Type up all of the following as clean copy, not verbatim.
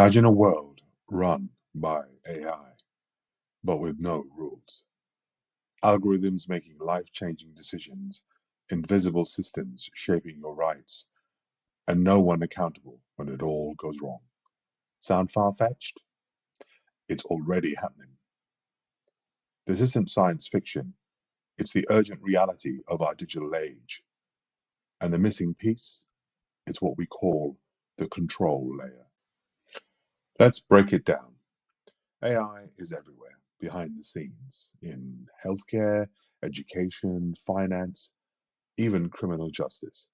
Imagine a world run by AI, but with no rules. Algorithms making life-changing decisions, invisible systems shaping your rights, and no one accountable when it all goes wrong. Sound far-fetched? It's already happening. This isn't science fiction, it's the urgent reality of our digital age. And the missing piece is what we call the control layer. Let's break it down. AI is everywhere, behind the scenes, in healthcare, education, finance, even criminal justice.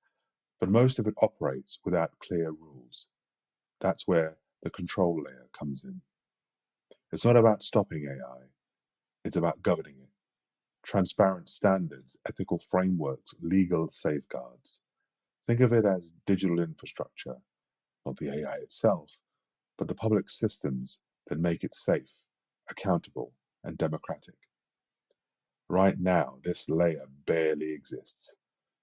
But most of it operates without clear rules. That's where the control layer comes in. It's not about stopping AI, it's about governing it. Transparent standards, ethical frameworks, legal safeguards. Think of it as digital infrastructure, not the AI itself, but the public systems that make it safe, accountable, and democratic. Right now, this layer barely exists.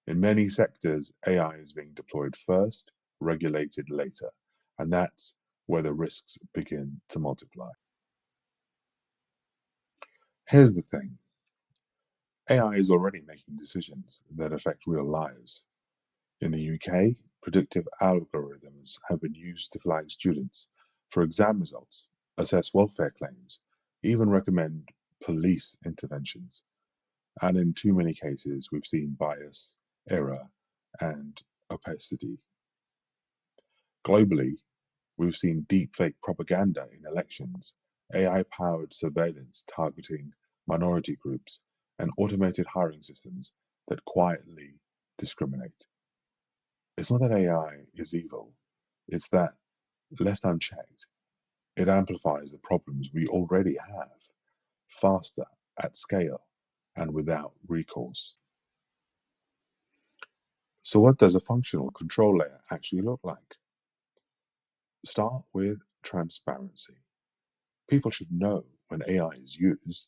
In many sectors, AI is being deployed first, regulated later, and that's where the risks begin to multiply. Here's the thing. AI is already making decisions that affect real lives. In the UK, predictive algorithms have been used to flag students for exam results, assess welfare claims, even recommend police interventions. And in too many cases, we've seen bias, error, and opacity. Globally, we've seen deepfake propaganda in elections, AI-powered surveillance targeting minority groups, and automated hiring systems that quietly discriminate. It's not that AI is evil, it's that, left unchecked, it amplifies the problems we already have, faster, at scale, and without recourse. So what does a functional control layer actually look like? Start with transparency. People should know when AI is used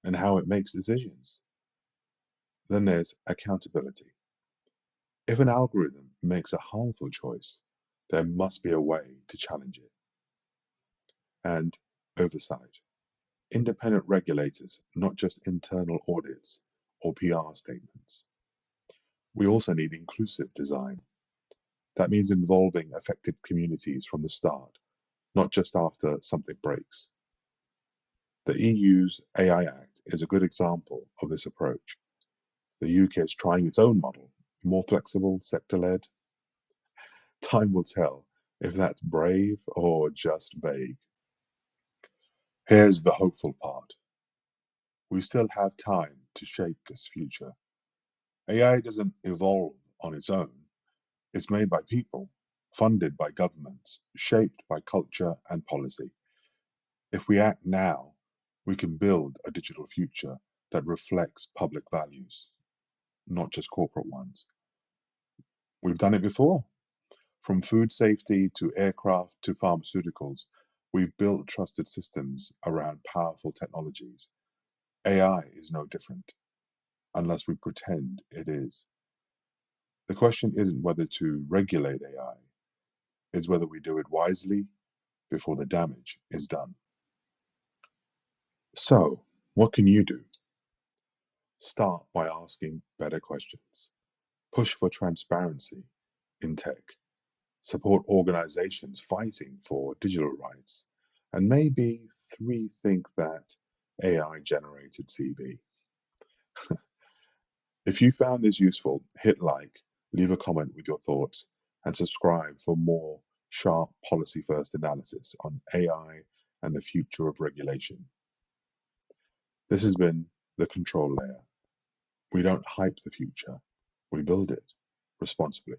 and how it makes decisions. Then there's accountability. If an algorithm makes a harmful choice, there must be a way to challenge it. And oversight. Independent regulators, not just internal audits or PR statements. We also need inclusive design. That means involving affected communities from the start, not just after something breaks. The EU's AI Act is a good example of this approach. The UK is trying its own model, more flexible, sector-led. Time will tell if that's brave or just vague. Here's the hopeful part. We still have time to shape this future. AI doesn't evolve on its own. It's made by people, funded by governments, shaped by culture and policy. If we act now, we can build a digital future that reflects public values, not just corporate ones. We've done it before. From food safety to aircraft to pharmaceuticals, we've built trusted systems around powerful technologies. AI is no different, unless we pretend it is. The question isn't whether to regulate AI, it's whether we do it wisely before the damage is done. So, what can you do? Start by asking better questions. Push for transparency in tech. Support organizations fighting for digital rights. And maybe rethink that AI-generated CV. If you found this useful, hit like, leave a comment with your thoughts, and subscribe for more sharp policy-first analysis on AI and the future of regulation. This has been the control layer. We don't hype the future, we build it responsibly.